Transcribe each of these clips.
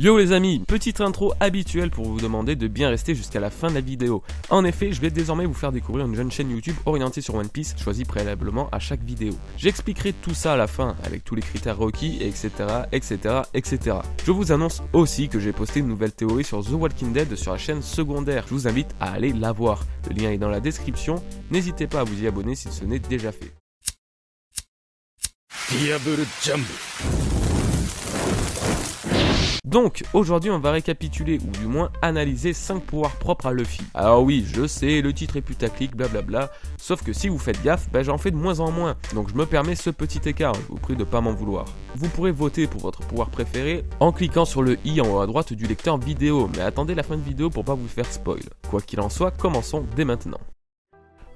Yo les amis, petite intro habituelle pour vous demander de bien rester jusqu'à la fin de la vidéo. En effet, je vais désormais vous faire découvrir une jeune chaîne YouTube orientée sur One Piece, choisie préalablement à chaque vidéo. J'expliquerai tout ça à la fin, avec tous les critères requis, etc. Je vous annonce aussi que j'ai posté une nouvelle théorie sur The Walking Dead sur la chaîne secondaire. Je vous invite à aller la voir. Le lien est dans la description, n'hésitez pas à vous y abonner si ce n'est déjà fait. Donc, aujourd'hui on va récapituler, ou du moins analyser 5 pouvoirs propres à Luffy. Alors oui, je sais, le titre est putaclic, blablabla, sauf que si vous faites gaffe, j'en fais de moins en moins, donc je me permets ce petit écart, je vous prie de pas m'en vouloir. Vous pourrez voter pour votre pouvoir préféré en cliquant sur le i en haut à droite du lecteur vidéo, mais attendez la fin de vidéo pour pas vous faire spoil. Quoi qu'il en soit, commençons dès maintenant.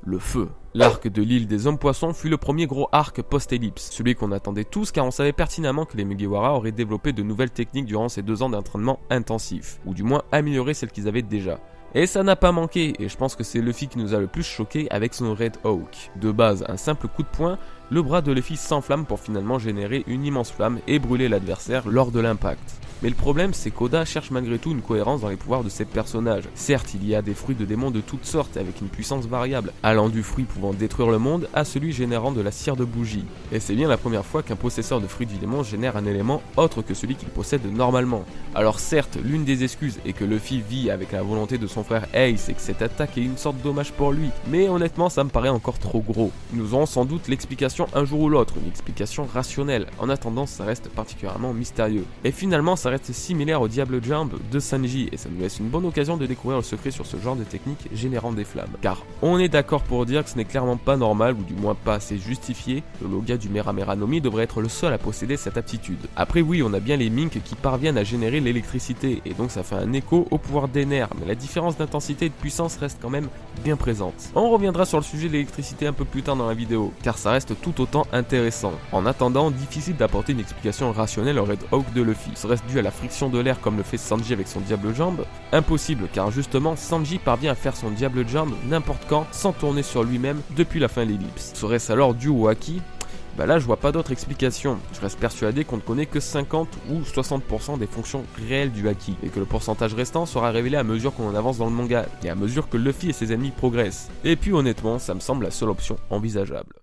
Le feu. L'arc de l'île des hommes poissons fut le premier gros arc post-ellipse, celui qu'on attendait tous car on savait pertinemment que les Mugiwara auraient développé de nouvelles techniques durant ces 2 ans d'entraînement intensif, ou du moins amélioré celles qu'ils avaient déjà. Et ça n'a pas manqué, et je pense que c'est Luffy qui nous a le plus choqué avec son Red Hawk. De base, un simple coup de poing, le bras de Luffy s'enflamme pour finalement générer une immense flamme et brûler l'adversaire lors de l'impact. Mais le problème, c'est qu'Oda cherche malgré tout une cohérence dans les pouvoirs de ses personnages. Certes, il y a des fruits de démons de toutes sortes avec une puissance variable, allant du fruit pouvant détruire le monde à celui générant de la cire de bougie. Et c'est bien la première fois qu'un possesseur de fruits du démon génère un élément autre que celui qu'il possède normalement. Alors certes, l'une des excuses est que Luffy vit avec la volonté de son frère Ace et que cette attaque est une sorte d'hommage pour lui, mais honnêtement ça me paraît encore trop gros. Nous aurons sans doute l'explication un jour ou l'autre, une explication rationnelle. En attendant, ça reste particulièrement mystérieux. Et finalement, ça reste similaire au Diable Jump de Sanji et ça nous laisse une bonne occasion de découvrir le secret sur ce genre de technique générant des flammes. Car on est d'accord pour dire que ce n'est clairement pas normal ou du moins pas assez justifié, le Logia du Mera Mera no Mi devrait être le seul à posséder cette aptitude. Après oui, on a bien les Mink qui parviennent à générer l'électricité et donc ça fait un écho au pouvoir des nerfs, mais la différence d'intensité et de puissance reste quand même bien présente. On reviendra sur le sujet de l'électricité un peu plus tard dans la vidéo, car ça reste tout autant intéressant. En attendant, difficile d'apporter une explication rationnelle au Red Hawk de Luffy. Serait-ce dû à la friction de l'air comme le fait Sanji avec son Diable Jambe? Impossible, car justement Sanji parvient à faire son Diable Jambe n'importe quand sans tourner sur lui-même depuis la fin de l'ellipse. Serait-ce alors dû au Haki? Là je vois pas d'autre explication, je reste persuadé qu'on ne connaît que 50 ou 60% des fonctions réelles du Haki, et que le pourcentage restant sera révélé à mesure qu'on en avance dans le manga, et à mesure que Luffy et ses ennemis progressent. Et puis honnêtement, ça me semble la seule option envisageable.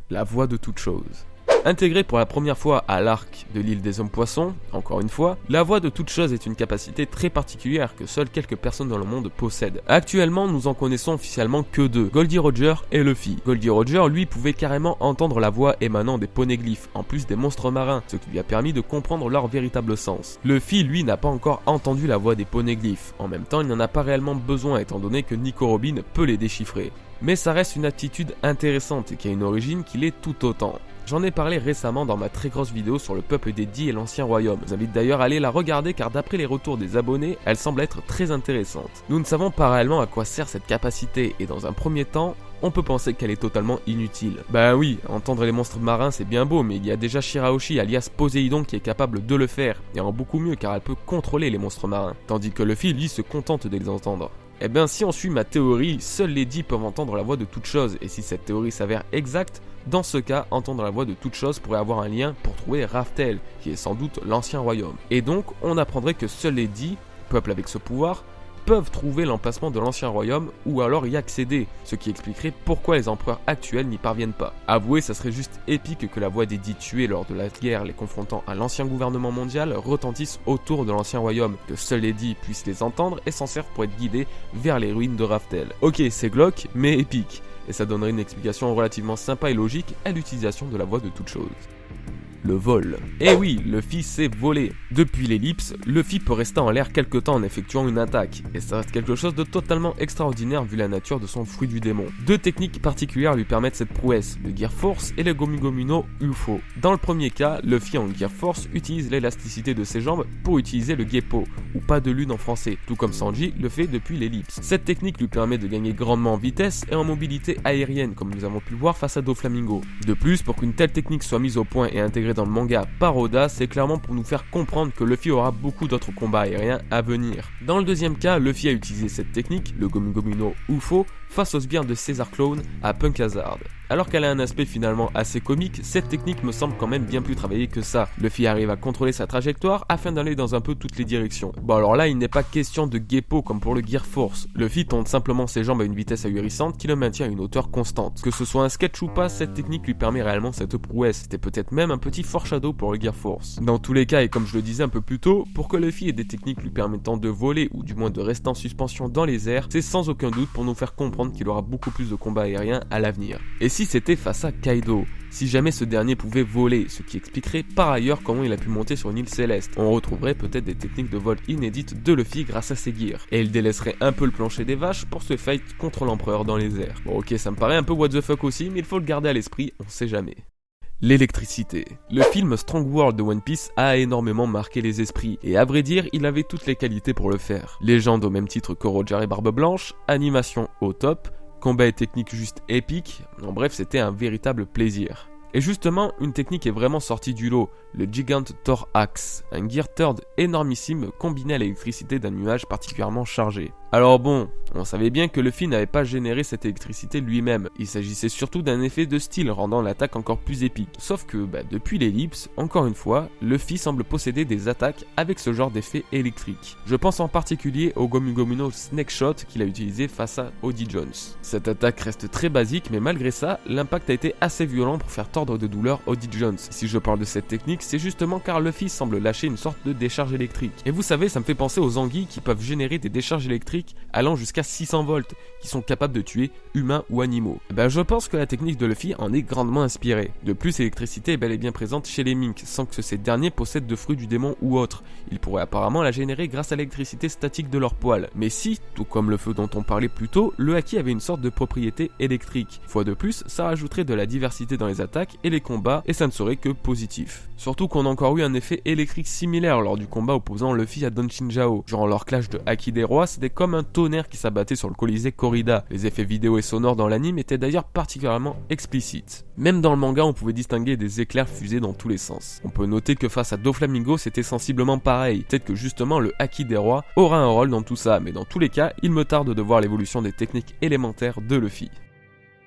La voie de toute chose. Intégrée pour la première fois à l'arc de l'île des hommes poissons, encore une fois, la voix de toute chose est une capacité très particulière que seules quelques personnes dans le monde possèdent. Actuellement, nous en connaissons officiellement que 2, Goldie Roger et Luffy. Goldie Roger, lui, pouvait carrément entendre la voix émanant des poneglyphes, en plus des monstres marins, ce qui lui a permis de comprendre leur véritable sens. Luffy, lui, n'a pas encore entendu la voix des poneglyphes. En même temps, il n'en a pas réellement besoin étant donné que Nico Robin peut les déchiffrer. Mais ça reste une aptitude intéressante et qui a une origine qui l'est tout autant. J'en ai parlé récemment dans ma très grosse vidéo sur le peuple des Dix et l'ancien royaume. Je vous invite d'ailleurs à aller la regarder car d'après les retours des abonnés, elle semble être très intéressante. Nous ne savons pas réellement à quoi sert cette capacité et dans un premier temps, on peut penser qu'elle est totalement inutile. Oui, entendre les monstres marins c'est bien beau, mais il y a déjà Shirahoshi alias Poséidon qui est capable de le faire, et en beaucoup mieux car elle peut contrôler les monstres marins, tandis que Luffy lui se contente de les entendre. Si on suit ma théorie, seuls les Dix peuvent entendre la voix de toute chose, et si cette théorie s'avère exacte, dans ce cas, entendre la voix de toute chose pourrait avoir un lien pour trouver Raftel, qui est sans doute l'ancien royaume. Et donc, on apprendrait que seuls les Dix, peuple avec ce pouvoir, peuvent trouver l'emplacement de l'ancien royaume ou alors y accéder, ce qui expliquerait pourquoi les empereurs actuels n'y parviennent pas. Avouez, ça serait juste épique que la voix des Dix tués lors de la guerre les confrontant à l'ancien gouvernement mondial retentisse autour de l'ancien royaume, que seuls les Dix puissent les entendre et s'en servent pour être guidés vers les ruines de Raftel. Ok, c'est glauque, mais épique, et ça donnerait une explication relativement sympa et logique à l'utilisation de la voix de toute chose. Le vol. Et oui, Luffy sait voler. Depuis l'ellipse, Luffy peut rester en l'air quelque temps en effectuant une attaque, et ça reste quelque chose de totalement extraordinaire vu la nature de son fruit du démon. 2 techniques particulières lui permettent cette prouesse, le Gear Force et le Gomu Gomu no UFO. Dans le premier cas, Luffy en Gear Force utilise l'élasticité de ses jambes pour utiliser le Geppo, ou pas de lune en français, tout comme Sanji le fait depuis l'ellipse. Cette technique lui permet de gagner grandement en vitesse et en mobilité aérienne, comme nous avons pu le voir face à Doflamingo. De plus, pour qu'une telle technique soit mise au point et intégrée dans le manga par Oda, c'est clairement pour nous faire comprendre que Luffy aura beaucoup d'autres combats aériens à venir. Dans le deuxième cas, Luffy a utilisé cette technique, le Gomu Gomu no UFO, face aux sbires de César Clown à Punk Hazard. Alors qu'elle a un aspect finalement assez comique, cette technique me semble quand même bien plus travaillée que ça. Luffy arrive à contrôler sa trajectoire afin d'aller dans un peu toutes les directions. Bon alors là il n'est pas question de guépo comme pour le Gear Force. Luffy tourne simplement ses jambes à une vitesse ahurissante qui le maintient à une hauteur constante. Que ce soit un sketch ou pas, cette technique lui permet réellement cette prouesse. C'était peut-être même un petit foreshadow pour le Gear Force. Dans tous les cas, et comme je le disais un peu plus tôt, pour que Luffy ait des techniques lui permettant de voler ou du moins de rester en suspension dans les airs, c'est sans aucun doute pour nous faire comprendre qu'il aura beaucoup plus de combats aériens à l'avenir. Et si c'était face à Kaido, si jamais ce dernier pouvait voler, ce qui expliquerait par ailleurs comment il a pu monter sur une île céleste, on retrouverait peut-être des techniques de vol inédites de Luffy grâce à ses gears. Et il délaisserait un peu le plancher des vaches pour se fight contre l'empereur dans les airs. Bon ok, ça me paraît un peu what the fuck aussi, mais il faut le garder à l'esprit, on sait jamais. L'électricité. Le film Strong World de One Piece a énormément marqué les esprits, et à vrai dire, il avait toutes les qualités pour le faire. Légende au même titre que Roger et Barbe Blanche, animation au top, combat et technique juste épique, en bref c'était un véritable plaisir. Et justement, une technique est vraiment sortie du lot, le Gigant Thor Axe, un Gear Third énormissime combiné à l'électricité d'un nuage particulièrement chargé. Alors bon, on savait bien que Luffy n'avait pas généré cette électricité lui-même, il s'agissait surtout d'un effet de style rendant l'attaque encore plus épique. Sauf que, depuis l'ellipse, encore une fois, Luffy semble posséder des attaques avec ce genre d'effet électrique. Je pense en particulier au Gomu Gomu no Snake Shot qu'il a utilisé face à Oddie Jones. Cette attaque reste très basique, mais malgré ça, l'impact a été assez violent pour faire tordre de douleur Oddie Jones. Si je parle de cette technique, c'est justement car Luffy semble lâcher une sorte de décharge électrique. Et vous savez, ça me fait penser aux anguilles qui peuvent générer des décharges électriques allant jusqu'à 600 volts, qui sont capables de tuer humains ou animaux. Je pense que la technique de Luffy en est grandement inspirée. De plus, l'électricité est bel et bien présente chez les Mink, sans que ces derniers possèdent de fruits du démon ou autre. Ils pourraient apparemment la générer grâce à l'électricité statique de leurs poils. Mais si, tout comme le feu dont on parlait plus tôt, le haki avait une sorte de propriété électrique. Fois de plus, ça rajouterait de la diversité dans les attaques et les combats, et ça ne serait que positif. Surtout qu'on a encore eu un effet électrique similaire lors du combat opposant Luffy à Don Shinjao. Genre leur clash de haki des rois, c'était comme un tonnerre qui s'abattait sur le Colisée Corrida. Les effets vidéo et sonores dans l'anime étaient d'ailleurs particulièrement explicites. Même dans le manga, on pouvait distinguer des éclairs fusés dans tous les sens. On peut noter que face à Doflamingo, c'était sensiblement pareil. Peut-être que justement le haki des rois aura un rôle dans tout ça, mais dans tous les cas, il me tarde de voir l'évolution des techniques élémentaires de Luffy.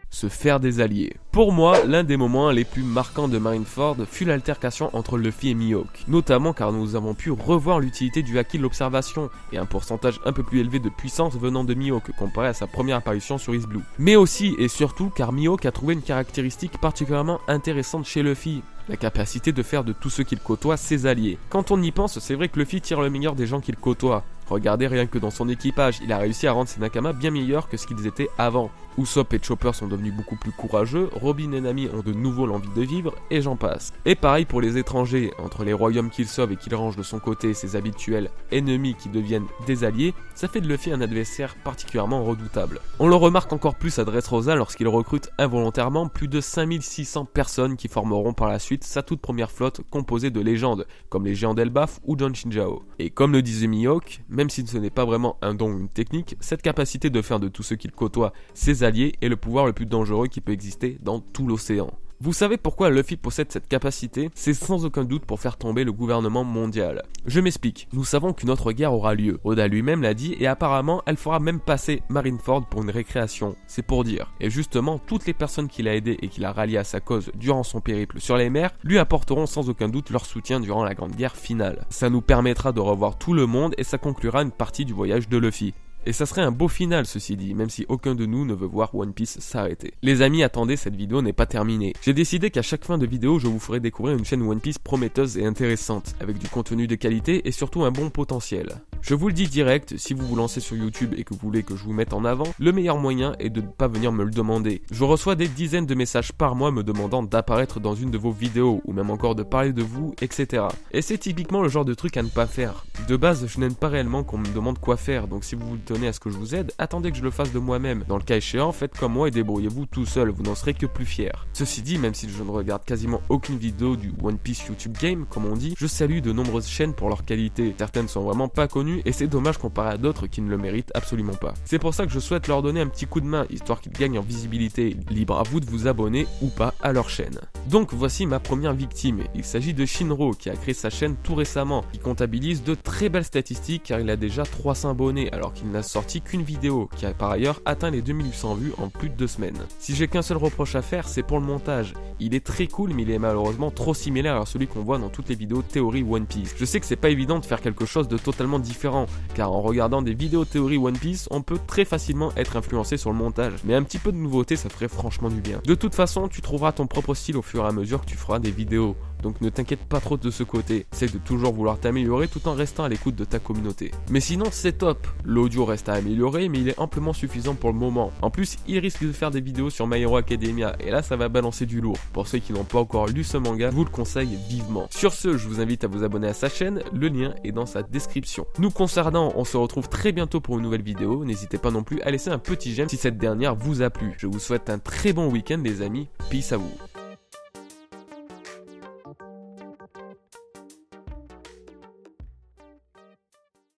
Se faire des alliés. Pour moi, l'un des moments les plus marquants de Marineford fut l'altercation entre Luffy et Mihawk, notamment car nous avons pu revoir l'utilité du haki de l'observation et un pourcentage un peu plus élevé de puissance venant de Mihawk comparé à sa première apparition sur East Blue. Mais aussi et surtout car Mihawk a trouvé une caractéristique particulièrement intéressante chez Luffy, la capacité de faire de tous ceux qu'il côtoie ses alliés. Quand on y pense, c'est vrai que Luffy tire le meilleur des gens qu'il côtoie. Regardez, rien que dans son équipage, il a réussi à rendre ses Nakama bien meilleurs que ce qu'ils étaient avant. Usopp et Chopper sont devenus beaucoup plus courageux, Robin et Nami ont de nouveau l'envie de vivre, et j'en passe. Et pareil pour les étrangers, entre les royaumes qu'il sauve et qu'il range de son côté et ses habituels ennemis qui deviennent des alliés, ça fait de Luffy un adversaire particulièrement redoutable. On le remarque encore plus à Dressrosa lorsqu'il recrute involontairement plus de 5600 personnes qui formeront par la suite sa toute première flotte composée de légendes, comme les géants d'Elbaf ou Don Shinjao. Et comme le disait Mihawk, même si ce n'est pas vraiment un don ou une technique, cette capacité de faire de tous ceux qu'il côtoie ses alliés est le pouvoir le plus dangereux qui peut exister dans tout l'océan. Vous savez pourquoi Luffy possède cette capacité? C'est sans aucun doute pour faire tomber le gouvernement mondial. Je m'explique, nous savons qu'une autre guerre aura lieu, Oda lui-même l'a dit et apparemment elle fera même passer Marineford pour une récréation, c'est pour dire. Et justement, toutes les personnes qu'il a aidées et qu'il a ralliées à sa cause durant son périple sur les mers lui apporteront sans aucun doute leur soutien durant la grande guerre finale. Ça nous permettra de revoir tout le monde et ça conclura une partie du voyage de Luffy. Et ça serait un beau final ceci dit, même si aucun de nous ne veut voir One Piece s'arrêter. Les amis, attendez, cette vidéo n'est pas terminée. J'ai décidé qu'à chaque fin de vidéo, je vous ferai découvrir une chaîne One Piece prometteuse et intéressante, avec du contenu de qualité et surtout un bon potentiel. Je vous le dis direct, si vous vous lancez sur YouTube et que vous voulez que je vous mette en avant, le meilleur moyen est de ne pas venir me le demander. Je reçois des dizaines de messages par mois me demandant d'apparaître dans une de vos vidéos, ou même encore de parler de vous, etc. Et c'est typiquement le genre de truc à ne pas faire. De base, je n'aime pas réellement qu'on me demande quoi faire, donc si vous vous tenez à ce que je vous aide, attendez que je le fasse de moi-même. Dans le cas échéant, faites comme moi et débrouillez-vous tout seul, vous n'en serez que plus fier. Ceci dit, même si je ne regarde quasiment aucune vidéo du One Piece YouTube Game, comme on dit, je salue de nombreuses chaînes pour leur qualité. Certaines sont vraiment pas connues et c'est dommage comparé à d'autres qui ne le méritent absolument pas. C'est pour ça que je souhaite leur donner un petit coup de main, histoire qu'ils gagnent en visibilité. Libre à vous de vous abonner ou pas à leur chaîne. Donc voici ma première victime. Il s'agit de Shinro qui a créé sa chaîne tout récemment, qui comptabilise de très très belle statistique car il a déjà 300 abonnés alors qu'il n'a sorti qu'une vidéo qui a par ailleurs atteint les 2800 vues en plus de 2 semaines. Si j'ai qu'un seul reproche à faire, c'est pour le montage. Il est très cool mais il est malheureusement trop similaire à celui qu'on voit dans toutes les vidéos théorie One Piece. Je sais que c'est pas évident de faire quelque chose de totalement différent car en regardant des vidéos théorie One Piece, on peut très facilement être influencé sur le montage. Mais un petit peu de nouveauté, ça ferait franchement du bien. De toute façon, tu trouveras ton propre style au fur et à mesure que tu feras des vidéos. Donc ne t'inquiète pas trop de ce côté, essaie de toujours vouloir t'améliorer tout en restant à l'écoute de ta communauté. Mais sinon c'est top, l'audio reste à améliorer mais il est amplement suffisant pour le moment. En plus il risque de faire des vidéos sur My Hero Academia et là ça va balancer du lourd. Pour ceux qui n'ont pas encore lu ce manga, je vous le conseille vivement. Sur ce, je vous invite à vous abonner à sa chaîne, le lien est dans sa description. Nous concernant, on se retrouve très bientôt pour une nouvelle vidéo, n'hésitez pas non plus à laisser un petit j'aime si cette dernière vous a plu. Je vous souhaite un très bon week-end les amis, peace à vous.